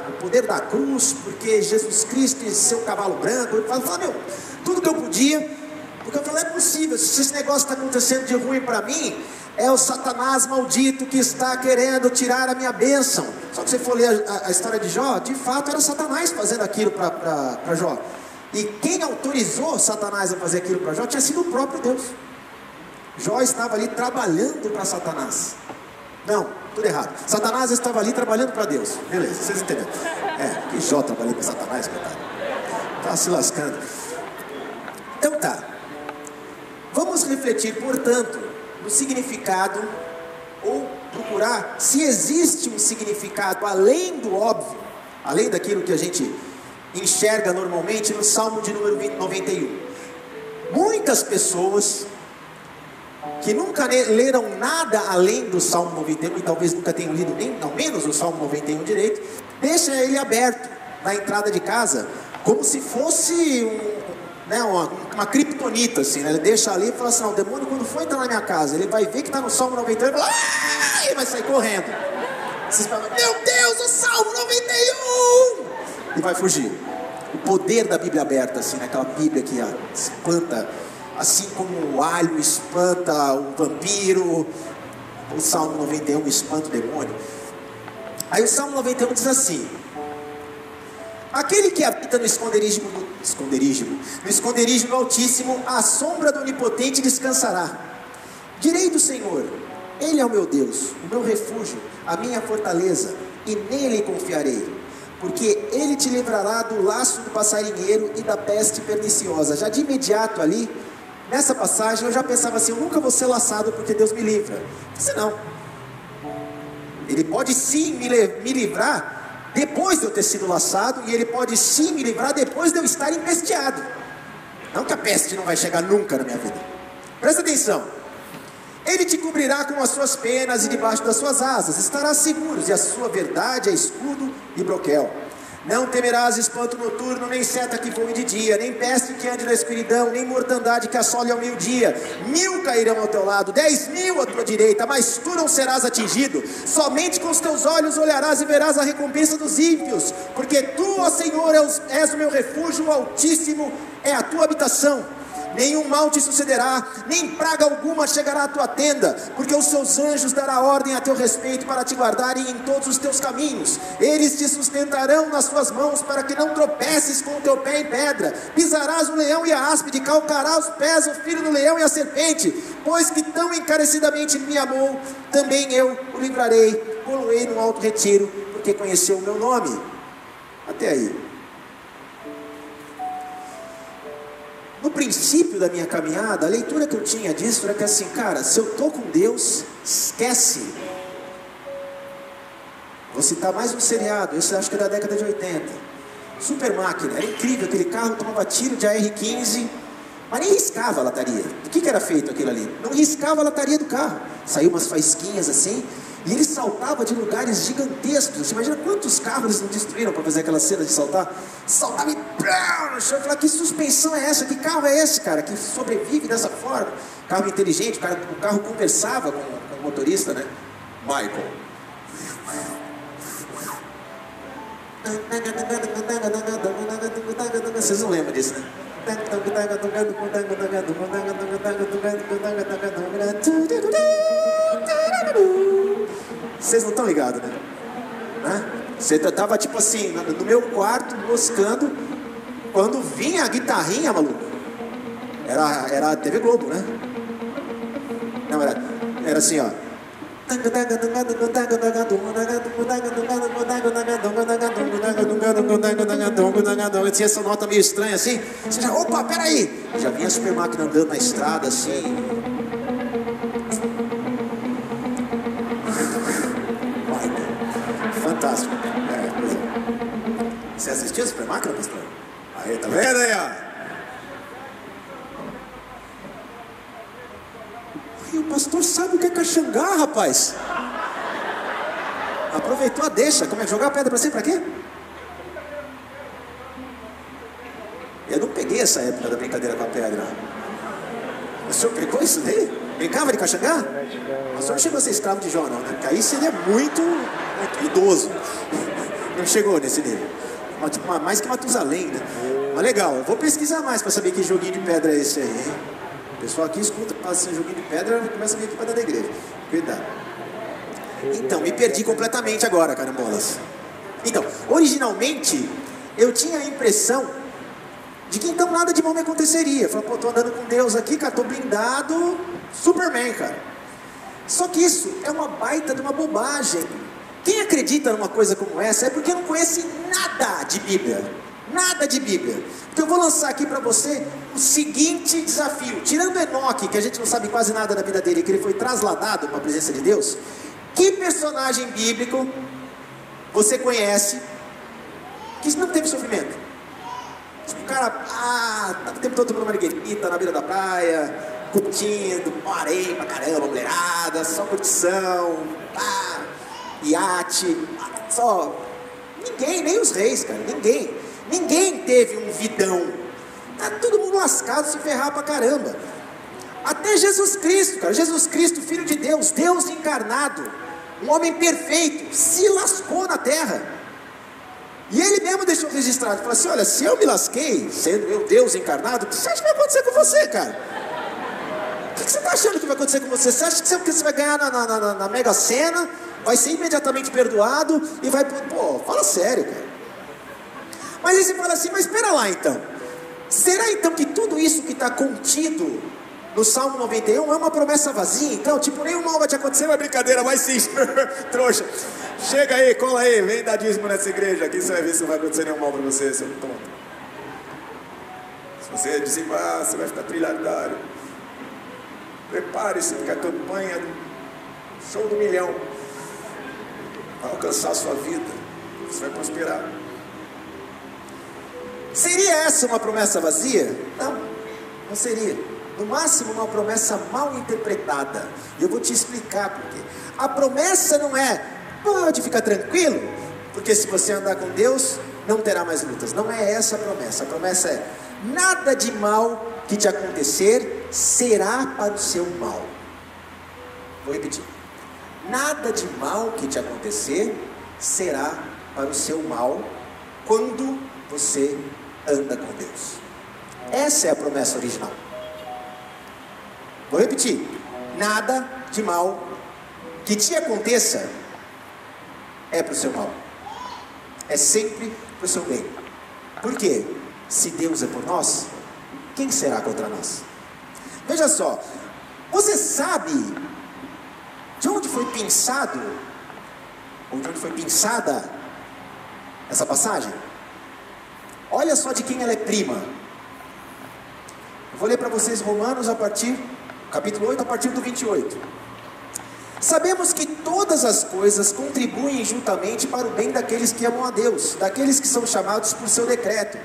o poder da cruz, porque Jesus Cristo e seu cavalo branco. Eu falava, meu, tudo que eu podia, porque eu falei: é possível, se esse negócio está acontecendo de ruim para mim, é o Satanás maldito que está querendo tirar a minha bênção. Só que você for ler a história de Jó, de fato era Satanás fazendo aquilo para Jó. E quem autorizou Satanás a fazer aquilo para Jó tinha sido o próprio Deus. Jó estava ali trabalhando para Satanás. Não, tudo errado. Satanás estava ali trabalhando para Deus. Beleza, vocês entenderam? Que Jó trabalhando para Satanás, coitado. Estava se lascando. Então tá. Vamos refletir, portanto, no significado, ou procurar se existe um significado além do óbvio, além daquilo que a gente enxerga normalmente no Salmo de número 91. Muitas pessoas que nunca leram nada além do Salmo 91, e talvez nunca tenham lido nem ao menos o Salmo 91 direito, deixa ele aberto na entrada de casa, como se fosse uma criptonita, assim, né? Ele deixa ali e fala assim: o demônio, quando for entrar na minha casa, ele vai ver que está no Salmo 91, ele fala, e vai sair correndo. Vocês falam: meu Deus, o Salmo 91! E vai fugir. O poder da Bíblia aberta, assim, né? Aquela Bíblia que espanta, assim como o alho espanta o vampiro, o Salmo 91 espanta o demônio. Aí o Salmo 91 diz assim: aquele que habita no esconderijo do Altíssimo, à sombra do Onipotente descansará. Direi do Senhor: Ele é o meu Deus, o meu refúgio, a minha fortaleza, e nele confiarei. Porque Ele te livrará do laço do passarinheiro e da peste perniciosa. Já de imediato ali, nessa passagem, eu já pensava assim: eu nunca vou ser laçado porque Deus me livra. Disse, não. Ele pode sim me livrar depois de eu ter sido laçado, e Ele pode sim me livrar depois de eu estar empesteado. Não que a peste não vai chegar nunca na minha vida. Presta atenção. Ele te cobrirá com as suas penas e debaixo das suas asas estarás seguros, e a sua verdade é escudo e broquel. Não temerás espanto noturno, nem seta que voe de dia, nem peste que ande na escuridão, nem mortandade que assole ao meio-dia. 1000 cairão ao teu lado, 10.000 à tua direita, mas tu não serás atingido. Somente com os teus olhos olharás e verás a recompensa dos ímpios, porque tu, ó Senhor, és o meu refúgio, o Altíssimo é a tua habitação. nenhum mal te sucederá, nem praga alguma chegará à tua tenda, porque os seus anjos dará ordem a teu respeito para te guardarem em todos os teus caminhos. Eles te sustentarão nas suas mãos, para que não tropeces com o teu pé em pedra. Pisarás o leão e a áspide, calcarás os pés o filho do leão e a serpente. Pois que tão encarecidamente me amou, também eu o livrarei, pô-lo-ei no alto retiro, porque conheceu o meu nome. Até aí. No princípio da minha caminhada, a leitura que eu tinha disso era que assim, cara, se eu estou com Deus, esquece. Vou citar mais um seriado, esse acho que é da década de 80. Super Máquina, era incrível, aquele carro tomava tiro de AR-15, mas nem riscava a lataria. Do que era feito aquilo ali? Não riscava a lataria do carro. Saiu umas faísquinhas assim, e ele saltava de lugares gigantescos. Você imagina quantos carros eles não destruíram para fazer aquela cena de saltar? Saltava e no chão. Eu falava, que suspensão é essa? Que carro é esse, cara, que sobrevive dessa forma? Carro inteligente, o carro conversava com o motorista, né? Michael. Vocês não lembram disso, né? Vocês não estão ligados, né? Você estava tipo assim, no meu quarto, moscando, quando vinha a guitarrinha, maluco. Era a TV Globo, né? Não, era assim, ó. Tinha essa nota meio estranha assim. Você já, opa, peraí. Já vinha a Super Máquina andando na estrada assim. Fantástico. Pois é. Você assistiu a Super Máquina, pastor? Aí, tá vendo aí, ó? O pastor sabe o que é caxangá, rapaz. Aproveitou a deixa. Como é que jogar a pedra pra cima? Pra quê? Eu não peguei essa época da brincadeira com a pedra. O senhor pegou isso daí? Brincava de caxangá? O senhor não chegou a ser escravo de Jó, não, né? Porque aí seria muito idoso. Não chegou nesse nível. Mais que Matusalém, né? Mas legal, eu vou pesquisar mais pra saber que joguinho de pedra é esse aí, hein? O pessoal aqui escuta, passa esse joguinho de pedra e começa a vir aqui para dentro da igreja. Cuidado. Então, me perdi completamente agora, carambolas. Então, originalmente, eu tinha a impressão de que então nada de mal me aconteceria. Falei, pô, tô andando com Deus aqui, cara, tô blindado, Superman, cara. Só que isso é uma baita de uma bobagem. Quem acredita numa coisa como essa é porque não conhece nada de Bíblia. Nada de Bíblia. Então eu vou lançar aqui para você o seguinte desafio. Tirando Enoque, que a gente não sabe quase nada da vida dele, que ele foi trasladado para a presença de Deus. Que personagem bíblico você conhece que não teve sofrimento? Tipo, o cara, tá o tempo todo tomando marguerita na beira da praia, curtindo, parei pra caramba, mulherada, só curtição, iate, só. Ninguém, nem os reis, cara, ninguém teve um vidão. Tá todo mundo lascado, se ferrar pra caramba. Até Jesus Cristo, cara, Jesus Cristo, Filho de Deus, Deus encarnado, um homem perfeito, se lascou na terra. E ele mesmo deixou registrado, falou assim, olha, se eu me lasquei, sendo eu Deus encarnado, o que você acha que vai acontecer com você, cara? O que você está achando que vai acontecer com você? Você acha que você vai ganhar na Mega Sena, vai ser imediatamente perdoado e vai... Pô, fala sério, cara. Mas aí você fala assim, mas espera lá então. Será então que tudo isso que está contido no Salmo 91 é uma promessa vazia? Então, tipo, nenhum mal vai te acontecer, mas brincadeira, vai sim, trouxa. Chega aí, cola aí, vem dar dízimo nessa igreja aqui, você vai ver se não vai acontecer nenhum mal para você, seu tonto. Se você dizimar, você vai ficar trilhardário. Prepare-se, porque a campanha do show do milhão vai alcançar a sua vida, você vai prosperar. Seria essa uma promessa vazia? Não, não seria. No máximo uma promessa mal interpretada. E eu vou te explicar por quê. A promessa não é, pode ficar tranquilo, porque se você andar com Deus, não terá mais lutas. Não é essa a promessa. A promessa é, nada de mal que te acontecer será para o seu mal. Vou repetir. Nada de mal que te acontecer será para o seu mal quando você anda com Deus. Essa é a promessa original. Vou repetir: nada de mal que te aconteça é para o seu mal, é sempre para o seu bem. Por quê? Se Deus é por nós, quem será contra nós? Veja só, você sabe de onde foi pensado, ou de onde foi pensada essa passagem? Olha só de quem ela é prima. Eu vou ler para vocês Romanos capítulo 8, a partir do 28. Sabemos que todas as coisas contribuem juntamente para o bem daqueles que amam a Deus, daqueles que são chamados por seu decreto.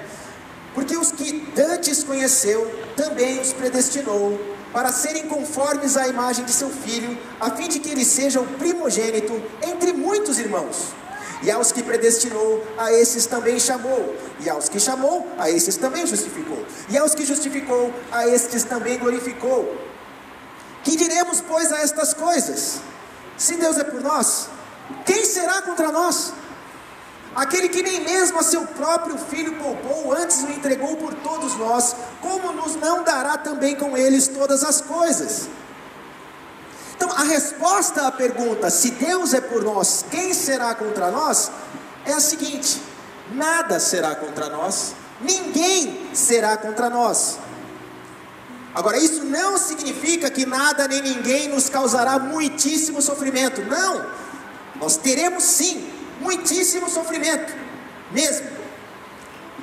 Porque os que dantes conheceu, também os predestinou, para serem conformes à imagem de seu Filho, a fim de que ele seja o primogênito entre muitos irmãos. E aos que predestinou, a esses também chamou. E aos que chamou, a esses também justificou. E aos que justificou, a estes também glorificou. Que diremos, pois, a estas coisas? Se Deus é por nós, quem será contra nós? Aquele que nem mesmo a seu próprio Filho poupou, antes o entregou por todos nós, como nos não dará também com eles todas as coisas? Então, a resposta à pergunta, se Deus é por nós, quem será contra nós? É a seguinte: nada será contra nós, ninguém será contra nós. Agora, isso não significa que nada nem ninguém nos causará muitíssimo sofrimento. Não, nós teremos sim muitíssimo sofrimento, mesmo.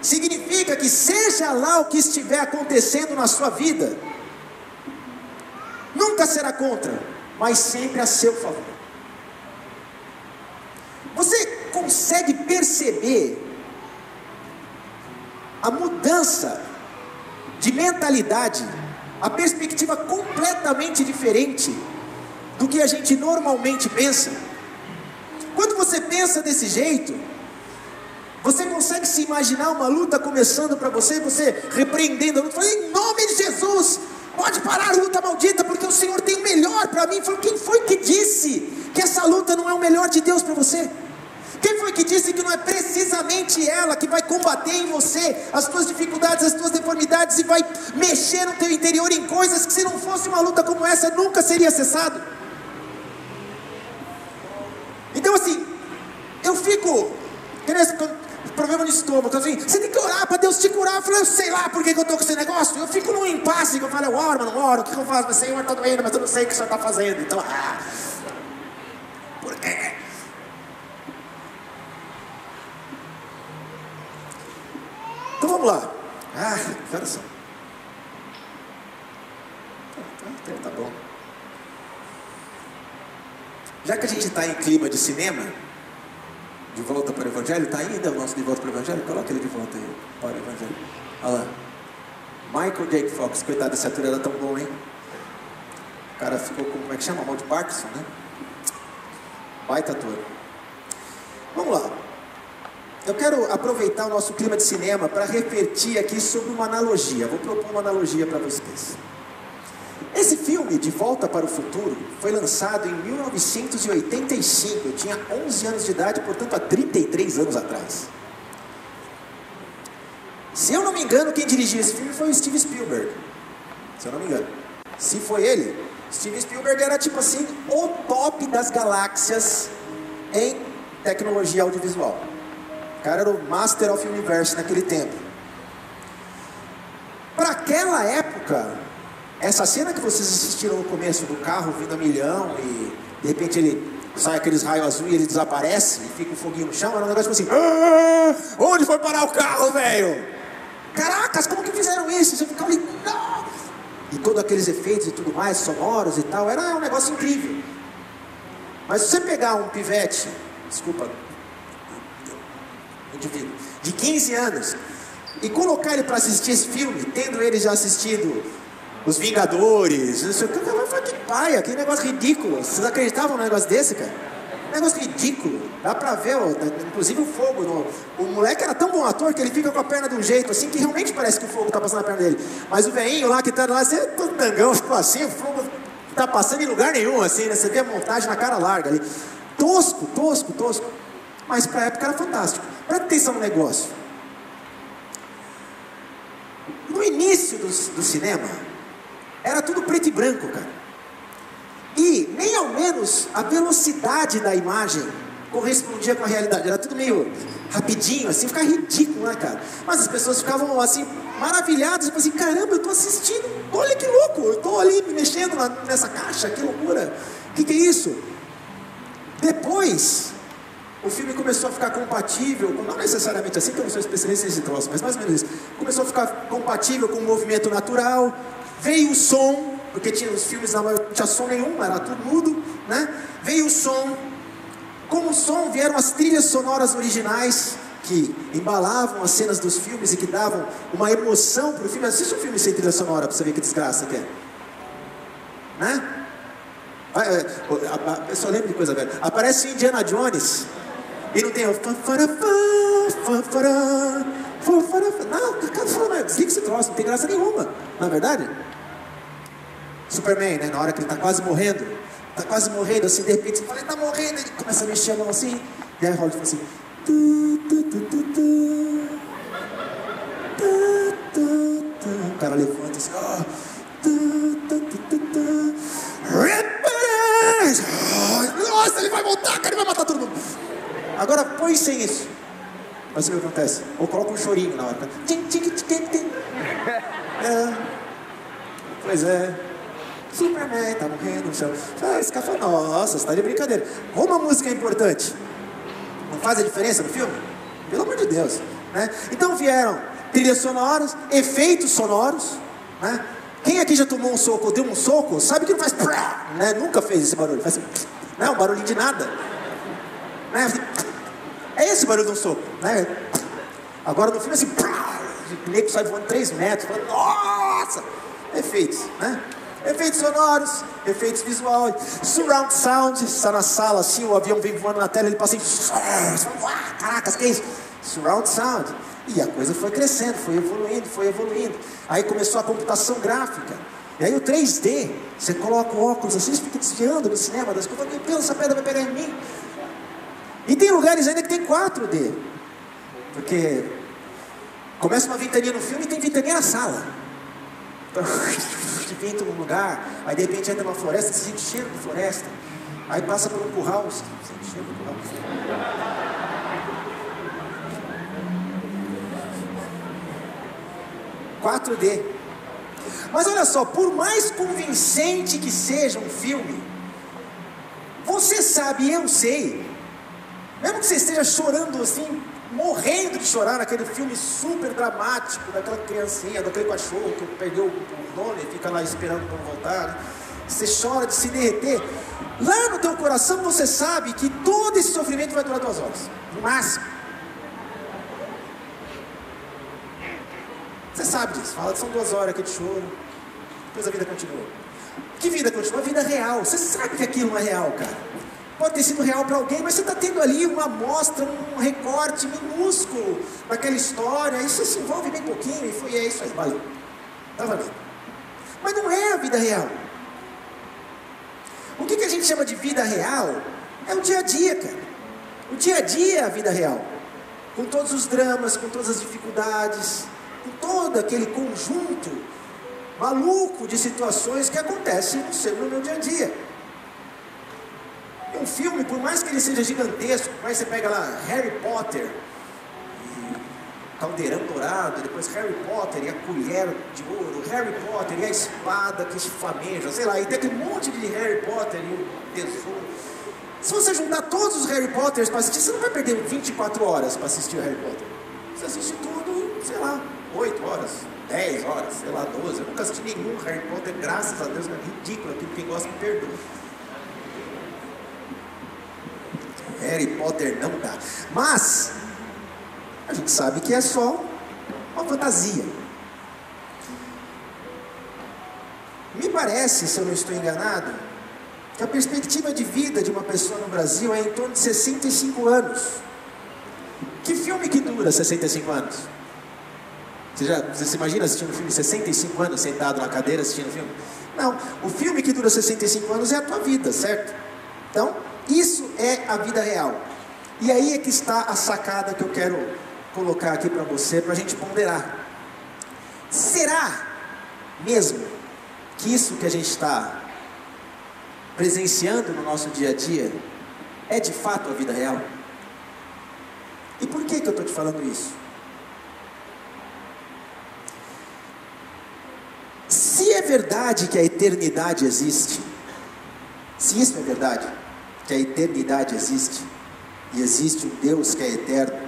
Significa que seja lá o que estiver acontecendo na sua vida, nunca será contra, mas sempre a seu favor. Você consegue perceber a mudança de mentalidade, a perspectiva completamente diferente do que a gente normalmente pensa? Quando você pensa desse jeito, você consegue se imaginar uma luta começando para você, você repreendendo a luta, falando: em nome de Jesus, pode parar a luta maldita, porque o Senhor tem o melhor para mim. Quem foi que disse que essa luta não é o melhor de Deus para você? Quem foi que disse que não é precisamente ela que vai combater em você as tuas dificuldades, as tuas deformidades, e vai mexer no teu interior em coisas que, se não fosse uma luta como essa, nunca seria cessado? Então assim, eu fico tendo problema no estômago, assim, você tem que orar para Deus te curar. Eu falei: eu sei lá por que eu estou com esse negócio. Eu fico num impasse, que eu falo: eu oro, mas não oro, o que eu faço? Mas Senhor, está doendo, mas eu não sei o que o Senhor está fazendo. Então, por quê? Então vamos lá. Olha só. Tá bom. Já que a gente está em clima de cinema, de volta para o Evangelho, está ainda o nosso de volta para o Evangelho? Coloca ele de volta aí, para o Evangelho. Olha lá. Michael J. Fox, coitado, esse ator era tão bom, hein? O cara ficou com, como é que chama? Mal de Parkinson, né? Baita ator. Vamos lá. Eu quero aproveitar o nosso clima de cinema para refletir aqui sobre uma analogia. Vou propor uma analogia para vocês. Esse filme, De Volta para o Futuro, foi lançado em 1985. Eu tinha 11 anos de idade, portanto há 33 anos atrás. Se eu não me engano, quem dirigiu esse filme foi o Steven Spielberg. Se eu não me engano. Se foi ele, Steven Spielberg era tipo assim, o top das galáxias em tecnologia audiovisual. O cara era o Master of Universe naquele tempo. Para aquela época, essa cena que vocês assistiram no começo do carro vindo a milhão e de repente ele sai aqueles raios azul e ele desaparece e fica um foguinho no chão, era um negócio assim: onde foi parar o carro, velho? Caracas, como que fizeram isso? Você ficava ali, não! E todos aqueles efeitos e tudo mais, sonoros e tal, era um negócio incrível. Mas se você pegar um pivete, desculpa, indivíduo, de 15 anos, e colocar ele para assistir esse filme, tendo ele já assistido Os Vingadores, não sei o que, vai falar: que paia, que negócio ridículo. Vocês acreditavam num negócio desse, cara? Negócio ridículo. Dá pra ver, inclusive o fogo. O moleque era tão bom ator que ele fica com a perna de um jeito assim que realmente parece que o fogo tá passando na perna dele. Mas o velhinho lá que tá lá, você é todo tangão, ficou assim, o fogo tá passando em lugar nenhum, assim, né? Você vê a montagem na cara larga ali. Tosco. Mas pra época era fantástico. Presta atenção no negócio. No início do cinema, Era tudo preto e branco, cara. E nem ao menos a velocidade da imagem correspondia com a realidade. Era tudo meio rapidinho, assim, ficava ridículo, né, cara? Mas as pessoas ficavam, assim, maravilhadas, tipo assim, caramba, eu tô assistindo, olha que louco, eu tô ali me mexendo nessa caixa, que loucura, que é isso? Depois, o filme começou a ficar compatível, não necessariamente assim, que eu não sou especialista nesse troço, mas mais ou menos isso, começou a ficar compatível com o movimento natural, veio o som, porque tinha os filmes não tinha som nenhum, era tudo mudo, né? Veio o som, com o som vieram as trilhas sonoras originais, que embalavam as cenas dos filmes e que davam uma emoção para o filme. Assiste um filme sem trilha sonora para você ver que desgraça que é, né? A pessoa lembra de coisa velha. Aparece o Indiana Jones e não tem o não, desliga esse troço, não tem graça nenhuma, na verdade. Superman, né? Na hora que ele está quase morrendo, assim, de repente você fala, ele está morrendo, ele começa a mexer a mão assim, e aí Hollywood fala assim, o cara levanta assim, nossa, ele vai voltar, cara, ele vai matar todo mundo. Agora põe sem isso, vai ver o que acontece. Ou coloca um chorinho na hora, tá? Pois é, Superman tá morrendo no chão. Esse cara fala, nossa, você tá de brincadeira. Como a música é importante, não faz a diferença no filme? Pelo amor de Deus, né? Então vieram trilhas sonoras, efeitos sonoros, né? Quem aqui já tomou um soco ou deu um soco, sabe que não faz, né? Nunca fez esse barulho, faz assim, não, um barulhinho de nada, né? É esse barulho de um soco, né? Agora no filme assim, o nego sai voando 3 metros, fala, nossa, efeitos, né? Efeitos sonoros, efeitos visuais, surround sound, está na sala assim, o avião vem voando na tela, ele passa assim, caracas, que é isso? Surround sound. E a coisa foi crescendo, foi evoluindo. Aí começou a computação gráfica. E aí o 3D, você coloca o óculos assim, você fica desviando no cinema das coisas, meu Deus, essa pedra vai pegar em mim. E tem lugares ainda que tem 4D. Porque começa uma ventania no filme e tem ventania na sala. Então, vento num lugar, aí de repente entra numa floresta, você sente cheiro de floresta. Aí passa por um curral, você sente cheiro de curral. 4D. Mas olha só, por mais convincente que seja um filme, você sabe, eu sei, mesmo que você esteja chorando assim, morrendo de chorar naquele filme super dramático, daquela criancinha, daquele cachorro que perdeu o dono e fica lá esperando para voltar, né? Você chora de se derreter, lá no teu coração você sabe que todo esse sofrimento vai durar 2 horas, no máximo. Você sabe disso, fala que são 2 horas aqui de choro, depois a vida continua. Que vida continua? A vida real. Você sabe que aquilo não é real, cara. Pode ter sido real para alguém, mas você está tendo ali uma amostra, um recorte minúsculo daquela história, e você se envolve bem pouquinho, e é isso aí, valeu. Tá valendo. Mas não é a vida real. O que a gente chama de vida real é o dia a dia, cara. O dia a dia é a vida real. Com todos os dramas, com todas as dificuldades, com todo aquele conjunto maluco de situações que acontecem no meu dia a dia. Um filme, por mais que ele seja gigantesco, mas você pega lá Harry Potter, e Caldeirão Dourado, depois Harry Potter e a colher de ouro, Harry Potter e a espada que se flameja, sei lá, e tem aquele monte de Harry Potter e o tesouro. Se você juntar todos os Harry Potters para assistir, você não vai perder 24 horas para assistir o Harry Potter. Você assiste tudo, sei lá, 8 horas, 10 horas, sei lá, 12. Eu nunca assisti nenhum Harry Potter, graças a Deus, é ridículo, aquilo quem gosta me perdoa. Harry Potter não dá. Mas a gente sabe que é só uma fantasia. Me parece, se eu não estou enganado, que a perspectiva de vida de uma pessoa no Brasil é em torno de 65 anos. Que filme que dura 65 anos? Você se imagina assistindo um filme de 65 anos, sentado na cadeira assistindo um filme? Não, o filme que dura 65 anos é a tua vida, certo? Então, isso é a vida real. E aí é que está a sacada que eu quero colocar aqui para você, para a gente ponderar. Será mesmo que isso que a gente está presenciando no nosso dia a dia é de fato a vida real? E por que eu estou te falando isso? Se é verdade que a eternidade existe, se isso é verdade, que a eternidade existe, e existe um Deus que é eterno,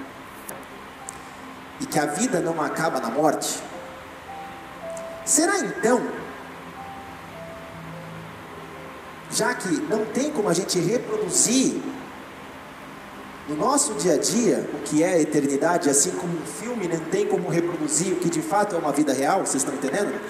e que a vida não acaba na morte, será então, já que não tem como a gente reproduzir no nosso dia a dia o que é a eternidade, assim como um filme não tem como reproduzir o que de fato é uma vida real, vocês estão entendendo?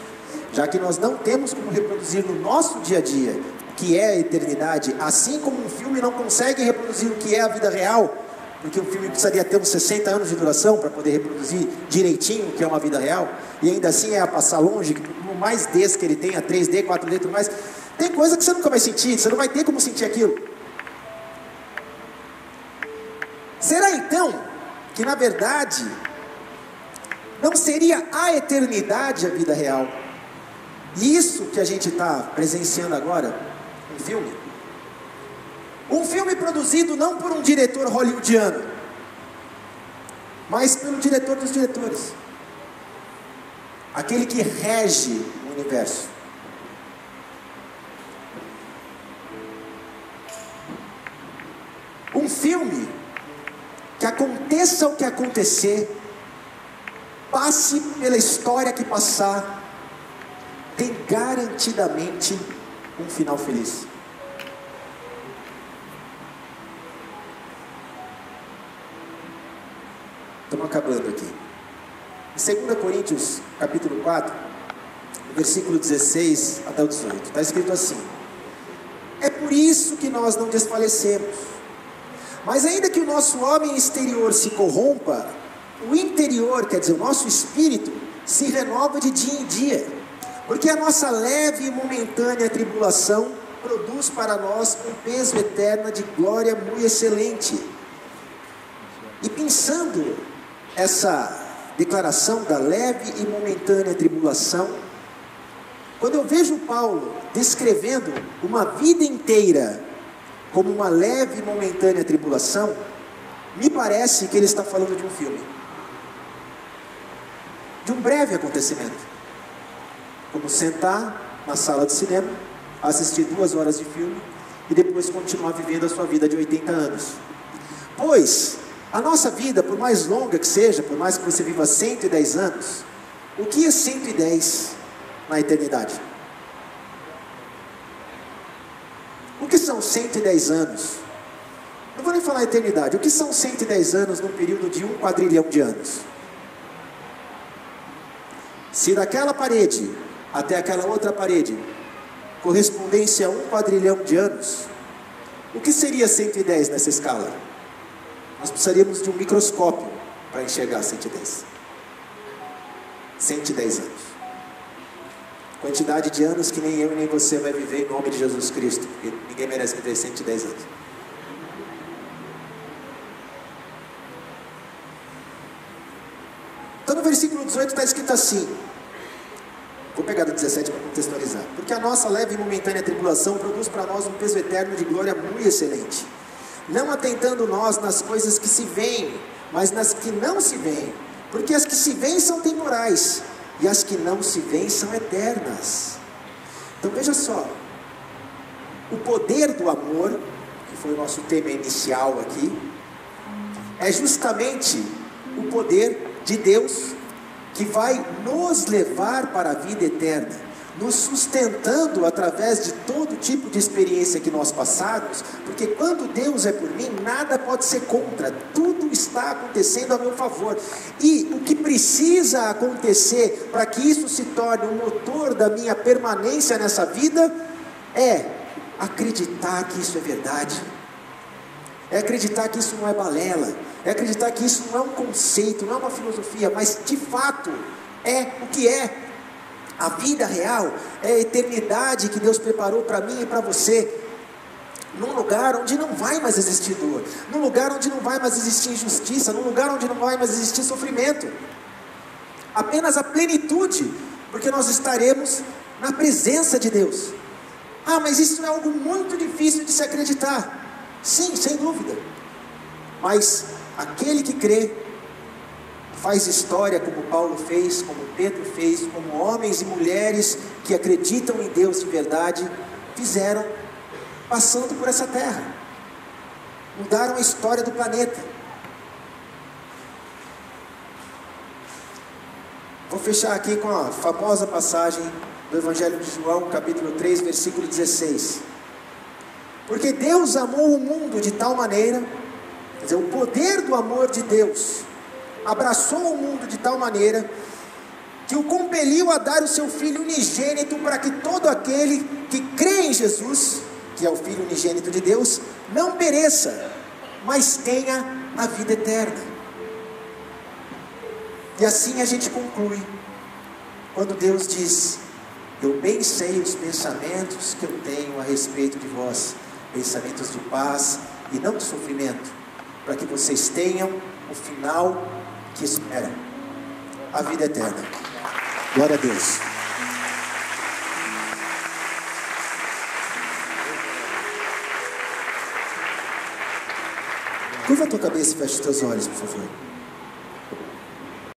Já que nós não temos como reproduzir no nosso dia a dia o que é a eternidade, assim como um filme não consegue reproduzir o que é a vida real, porque um filme precisaria ter uns 60 anos de duração para poder reproduzir direitinho o que é uma vida real, e ainda assim é a passar longe, por mais Ds que ele tenha, 3D, 4D e tudo mais, tem coisa que você nunca vai sentir, você não vai ter como sentir aquilo. Será então que na verdade não seria a eternidade a vida real? E isso que a gente está presenciando agora, um filme produzido não por um diretor hollywoodiano, mas pelo diretor dos diretores, aquele que rege o universo. Um filme que aconteça o que acontecer, passe pela história que passar, tem garantidamente um final feliz. Estamos acabando aqui. Em 2 Coríntios, capítulo 4, versículo 16 até o 18, está escrito assim: é por isso que nós não desfalecemos, mas ainda que o nosso homem exterior se corrompa, o interior, quer dizer, o nosso espírito, se renova de dia em dia, porque a nossa leve e momentânea tribulação produz para nós um peso eterno de glória muito excelente. E pensando essa declaração da leve e momentânea tribulação, quando eu vejo Paulo descrevendo uma vida inteira como uma leve e momentânea tribulação, me parece que ele está falando de um filme, de um breve acontecimento, como sentar na sala de cinema, assistir 2 horas de filme e depois continuar vivendo a sua vida de 80 anos. Pois a nossa vida, por mais longa que seja, por mais que você viva 110 anos, o que é 110 na eternidade? O que são 110 anos? Não vou nem falar eternidade. O que são 110 anos num período de 1 quadrilhão de anos? Se daquela parede até aquela outra parede correspondência a 1 quadrilhão de anos, o que seria 110 nessa escala? Nós precisaríamos de um microscópio para enxergar 110. 110 anos. Quantidade de anos que nem eu e nem você vai viver em nome de Jesus Cristo, porque ninguém merece viver 110 anos. Então no versículo 18 está escrito assim, vou pegar do 17 para contextualizar: porque a nossa leve e momentânea tribulação produz para nós um peso eterno de glória muito excelente, não atentando nós nas coisas que se veem, mas nas que não se veem, porque as que se veem são temporais, e as que não se veem são eternas. Então veja só, o poder do amor, que foi o nosso tema inicial aqui, é justamente o poder de Deus, que vai nos levar para a vida eterna, nos sustentando através de todo tipo de experiência que nós passarmos, porque quando Deus é por mim, nada pode ser contra, tudo está acontecendo a meu favor, e o que precisa acontecer para que isso se torne o motor da minha permanência nessa vida, é acreditar que isso é verdade, é acreditar que isso não é balela, é acreditar que isso não é um conceito, não é uma filosofia, mas de fato é o que é. A vida real é a eternidade que Deus preparou para mim e para você, num lugar onde não vai mais existir dor, num lugar onde não vai mais existir injustiça, num lugar onde não vai mais existir sofrimento, apenas a plenitude, porque nós estaremos na presença de Deus. Ah, mas isso é algo muito difícil de se acreditar. Sim, sem dúvida. Mas aquele que crê, faz história como Paulo fez, como Pedro fez, como homens e mulheres que acreditam em Deus de verdade, fizeram passando por essa terra. Mudaram a história do planeta. Vou fechar aqui com a famosa passagem do Evangelho de João, capítulo 3, versículo 16. Porque Deus amou o mundo de tal maneira, quer dizer, o poder do amor de Deus abraçou o mundo de tal maneira que o compeliu a dar o seu Filho unigênito para que todo aquele que crê em Jesus, que é o Filho unigênito de Deus, não pereça, mas tenha a vida eterna. E assim a gente conclui, quando Deus diz: eu bem sei os pensamentos que eu tenho a respeito de vós, pensamentos de paz e não de sofrimento, para que vocês tenham o final que esperam, a vida eterna. Glória a Deus. Curva a tua cabeça e feche os teus olhos, por favor.